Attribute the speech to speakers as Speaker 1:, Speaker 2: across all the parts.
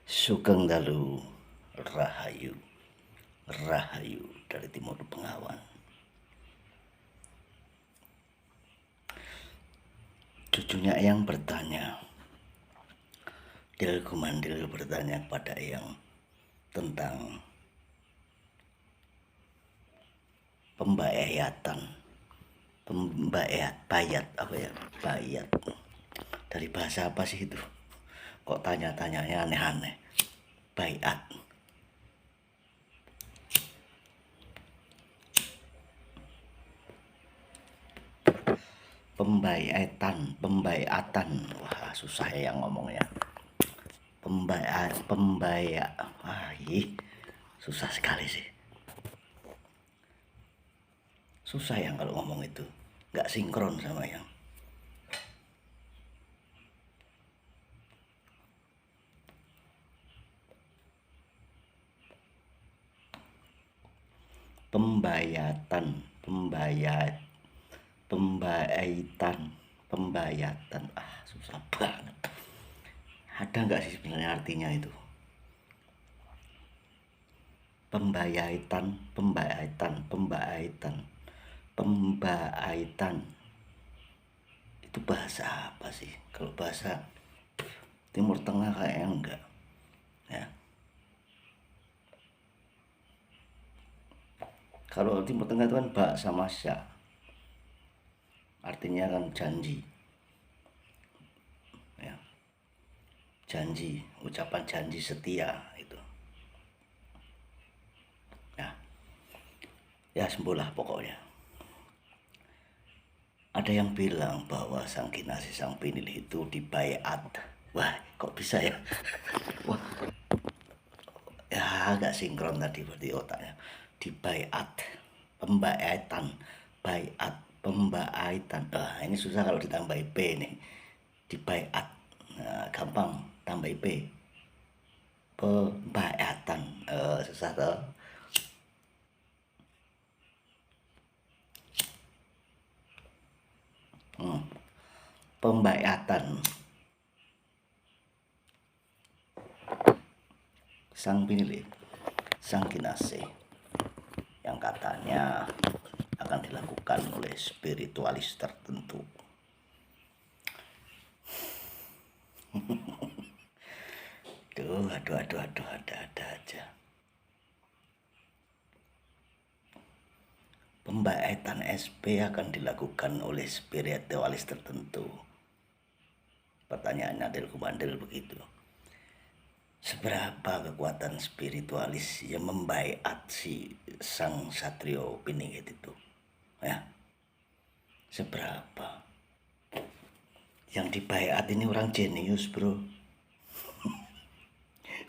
Speaker 1: Sugeng Dalu Rahayu, Rahayu dari Timur Bengawan. Cucunya Eyang bertanya, Dil Gumandil bertanya kepada Eyang tentang pembayatan, bayat apa ya, bayat. Dari bahasa apa sih itu? Kok tanya-tanyanya aneh-aneh. Bayat. Pembayatan. Wah, susah ya yang ngomongnya. Susah sekali sih. Susah yang kalau ngomong itu. Nggak sinkron sama yang. Pembayatan. Susah banget. Ada nggak sih sebenarnya artinya itu? Pembaitan. Itu bahasa apa sih? Kalau bahasa Timur Tengah kayaknya enggak. Ya. Kalau Timur Tengah itu kan ba sama sya. Artinya kan janji. Ya. Janji, ucapan janji setia itu. Ya sembuhlah pokoknya. Ada yang bilang bahwa sang kinasih sang pinilih itu dibaiat. Wah, kok bisa ya? Wah, ya agak sinkron tadi berarti otaknya. Dibaiat, pembaiatan, baiat, pembaitan. Ini susah kalau ditambah P nih. Dibaiat, nah, gampang tambah P. Pembaiatan, susah tuh. Pembaiatan. Sang pinilih, sang kinasih yang katanya akan dilakukan oleh spiritualis tertentu. Aduh, ada aja. Pembaitan SP akan dilakukan oleh spiritualis tertentu. Pertanyaannya Del Kumandel begitu. Seberapa kekuatan spiritualis yang membaiat si sang Satrio Piningit itu? Ya. Seberapa? Yang dibaiat ini orang jenius, bro.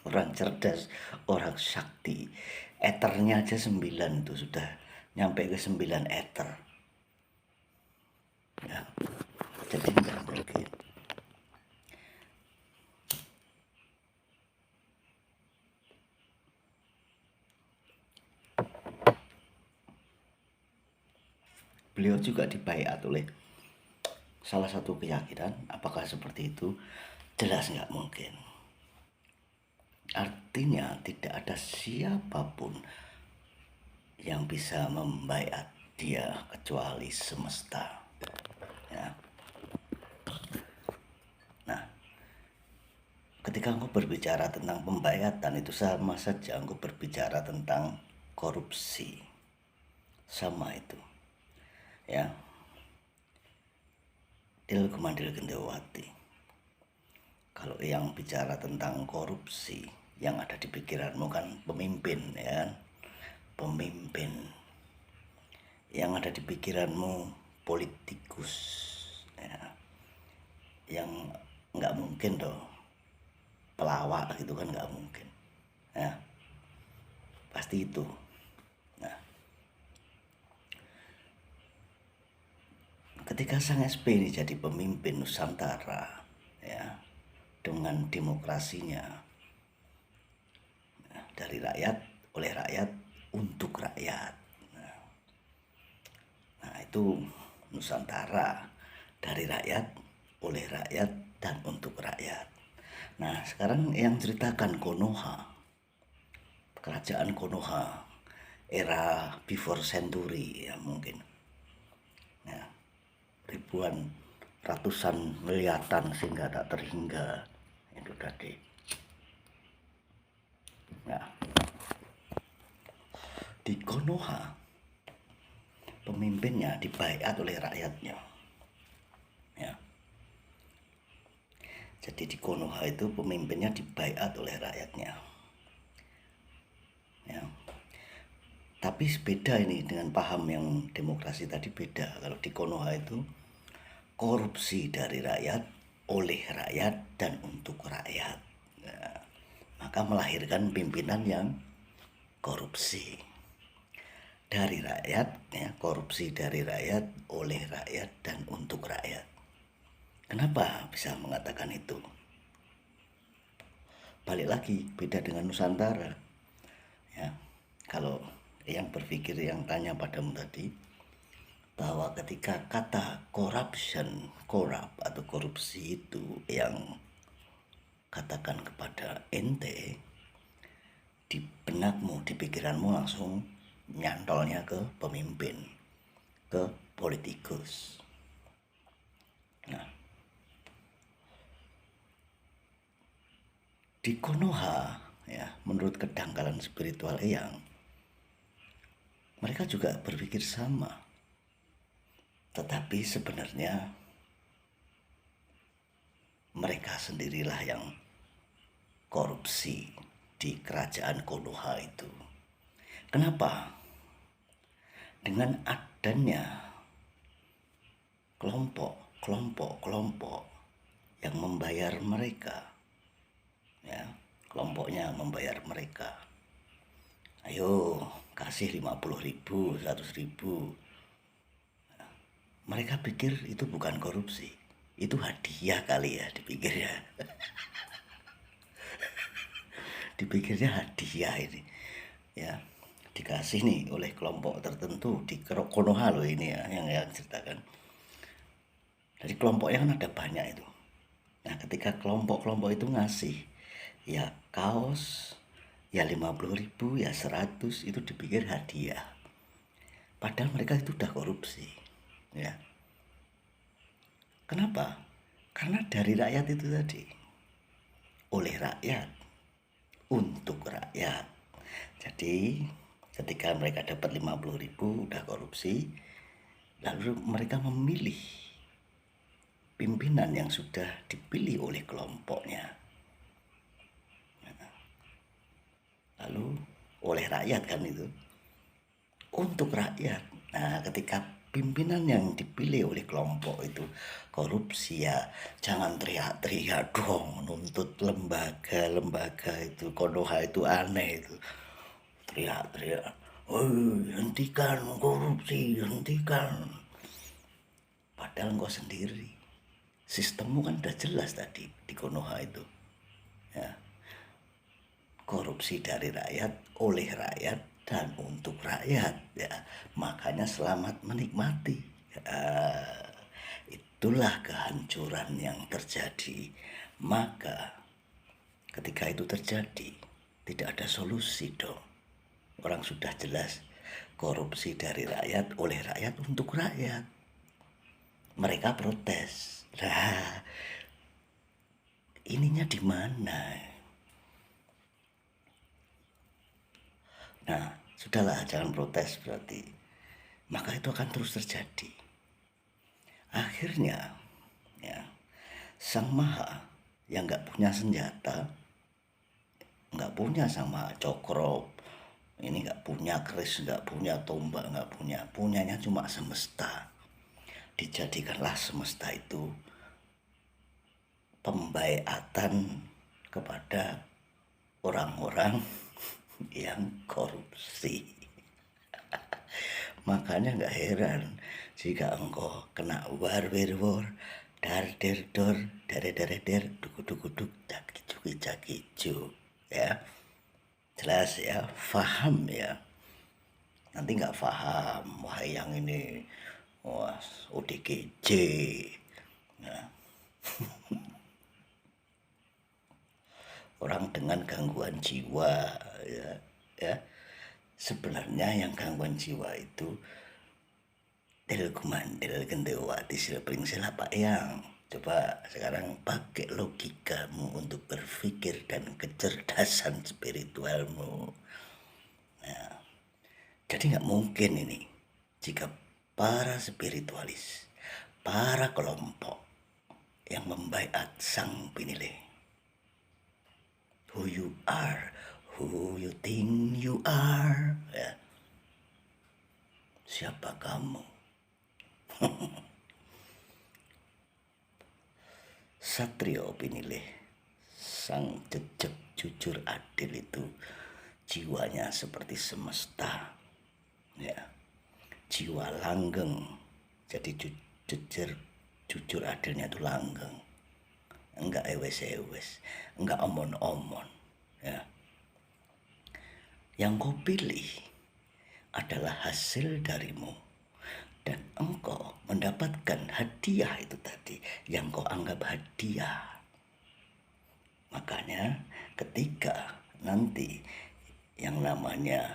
Speaker 1: Orang cerdas, orang sakti. Eternya aja 9 tuh sudah nyampe ke 9 eter. Ya. Jadi enggak mungkin. Beliau juga dibaiat oleh salah satu keyakinan. Apakah seperti itu? Jelas nggak mungkin. Artinya tidak ada siapapun yang bisa membaiat dia kecuali semesta. Ya. Nah, ketika engkau berbicara tentang pembaiatan itu sama saja engkau berbicara tentang korupsi. Sama itu. Ya. Dil Kumandil Gendawati. Kalau yang bicara tentang korupsi, yang ada di pikiranmu kan pemimpin, ya. Pemimpin. Yang ada di pikiranmu politikus, ya. Yang nggak mungkin dong pelawak gitu kan, nggak mungkin, ya. Pasti itu. Nah, ketika sang SP ini jadi pemimpin Nusantara, ya, dengan demokrasinya, dari rakyat, oleh rakyat, untuk rakyat. Nah itu Nusantara, dari rakyat, oleh rakyat, dan untuk rakyat. Nah, sekarang yang ceritakan Konoha, kerajaan Konoha, era before century ya mungkin. Ya, ribuan, ratusan miliatan sehingga tak terhingga. Itu tadi. Nah, di Konoha, pemimpinnya dibaiat oleh rakyatnya. Ya. Jadi di Konoha itu pemimpinnya dibaiat oleh rakyatnya. Ya. Tapi beda ini dengan paham yang demokrasi tadi beda. Kalau di Konoha itu korupsi dari rakyat, oleh rakyat, dan untuk rakyat. Nah, maka melahirkan pimpinan yang korupsi dari rakyat, ya, korupsi dari rakyat, oleh rakyat, dan untuk rakyat. Kenapa bisa mengatakan itu? Balik lagi, beda dengan Nusantara. Ya, kalau yang berpikir yang tanya padamu tadi, bahwa ketika kata corruption, corrupt atau korupsi itu yang katakan kepada ente, di benakmu, di pikiranmu langsung nyantolnya ke pemimpin, ke politikus. Nah, di Konoha, ya, menurut kedangkalan spiritual Eyang, mereka juga berpikir sama. Tetapi sebenarnya mereka sendirilah yang korupsi di kerajaan Konoha itu. Kenapa? Dengan adanya kelompok yang membayar mereka, ya, kelompoknya membayar mereka. Ayo kasih 50.000, 100.000. Mereka pikir itu bukan korupsi, itu hadiah kali ya dipikirnya. Dipikirnya hadiah ini, ya, dikasih nih oleh kelompok tertentu di Konoha loh ini ya yang ceritakan. Jadi kelompoknya kan ada banyak itu. Nah, ketika kelompok-kelompok itu ngasih ya kaos ya 50.000, ya 100, itu dipikir hadiah. Padahal mereka itu udah korupsi, ya. Kenapa? Karena dari rakyat itu tadi, oleh rakyat, untuk rakyat. Jadi ketika mereka dapat 50.000 udah korupsi, lalu mereka memilih pimpinan yang sudah dipilih oleh kelompoknya, lalu oleh rakyat kan itu, untuk rakyat. Nah, ketika pimpinan yang dipilih oleh kelompok itu korupsi, ya jangan teriak-teriak dong, nuntut lembaga itu. Konoha itu aneh itu, teriak-teriak, hentikan korupsi, hentikan. Padahal engkau sendiri, sistemmu kan udah jelas tadi di Konoha itu, ya, korupsi dari rakyat, oleh rakyat, dan untuk rakyat, ya. Makanya selamat menikmati. Itulah kehancuran yang terjadi. Maka ketika itu terjadi, tidak ada solusi dong. Orang sudah jelas korupsi dari rakyat, oleh rakyat, untuk rakyat. Mereka protes. Nah, ininya di mana? Nah, sudahlah, jangan protes berarti. Maka itu akan terus terjadi. Akhirnya, ya, Sang Maha yang nggak punya senjata, nggak punya sama cokro, ini nggak punya keris, nggak punya tombak, nggak punya, punyanya cuma semesta. Dijadikanlah semesta itu pembaiatan kepada orang-orang yang korupsi. Makanya nggak heran jika engkau kena war, dar der dor, dere dere der, duku duku duk, caki cu, ya. Jelas ya, faham ya. Nanti nggak faham, wah yang ini, wah ODGJ, ya. orang dengan gangguan jiwa, ya, ya. Sebenarnya yang gangguan jiwa itu del kumandel gendewati silpring apa yang coba sekarang pakai logikamu untuk berpikir dan kecerdasan spiritualmu. Jadi nggak mungkin ini jika para spiritualis, para kelompok yang membaiat sang pinilih. Who you are, who you think you are, ya. Siapa kamu? Satrio pinilih, sang jejak jujur adil itu jiwanya seperti semesta, ya, jiwa langgeng. Jadi jujur adilnya itu langgeng, enggak ewes-ewes, enggak omon-omon, ya. Yang kau pilih adalah hasil darimu, dan engkau mendapatkan hadiah itu tadi yang kau anggap hadiah. Makanya ketika nanti yang namanya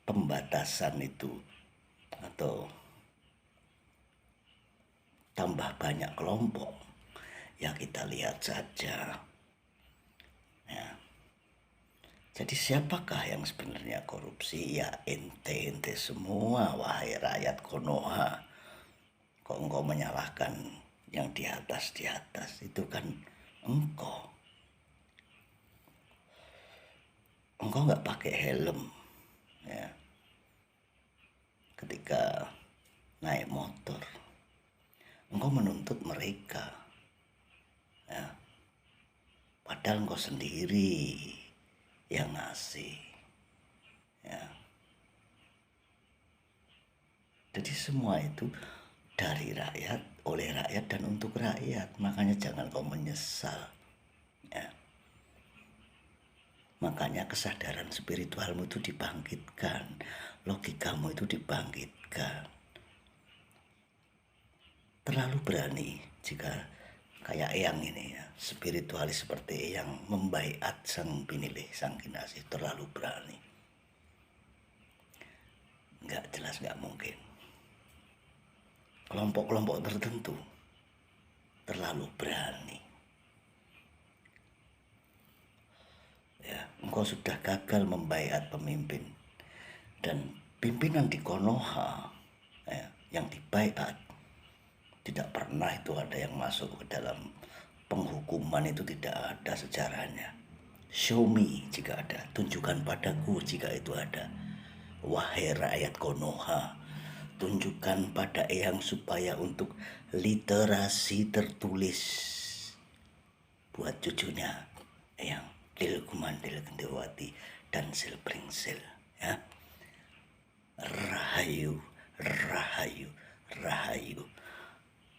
Speaker 1: pembatasan itu atau tambah banyak kelompok, ya kita lihat saja, ya. Jadi siapakah yang sebenarnya korupsi? Ya ente semua, wahai rakyat Konoha. Kok engkau menyalahkan yang di atas itu kan engkau nggak pakai helm, ya, ketika naik motor. Engkau menuntut mereka, ya, padahal engkau sendiri yang ngasih, ya. Jadi semua itu dari rakyat, oleh rakyat, dan untuk rakyat. Makanya jangan kau menyesal, ya. Makanya kesadaran spiritualmu itu dibangkitkan, logikamu itu dibangkitkan. Terlalu berani jika kayak Eyang ini, ya, spiritualis seperti yang membaiat sang pinilih, sang kinasih, terlalu berani. Nggak jelas, nggak mungkin. Kelompok-kelompok tertentu terlalu berani. Ya, engkau sudah gagal membaiat pemimpin, dan pimpinan di Konoha, ya, yang dibaiat tidak pernah itu ada yang masuk ke dalam penghukuman, itu tidak ada sejarahnya. Show me jika ada, tunjukkan padaku jika itu ada. Wahai rakyat Konoha, tunjukkan pada Eyang supaya untuk literasi tertulis buat cucunya Eyang Lil Kumandil Gendewati dan Silpringsil, ya. Rahayu, rahayu, rahayu.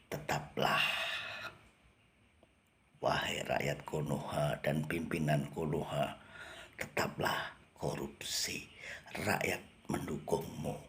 Speaker 1: Tetaplah, wahai rakyat Konoha dan pimpinan Konoha, tetaplah korupsi. Rakyat mendukungmu.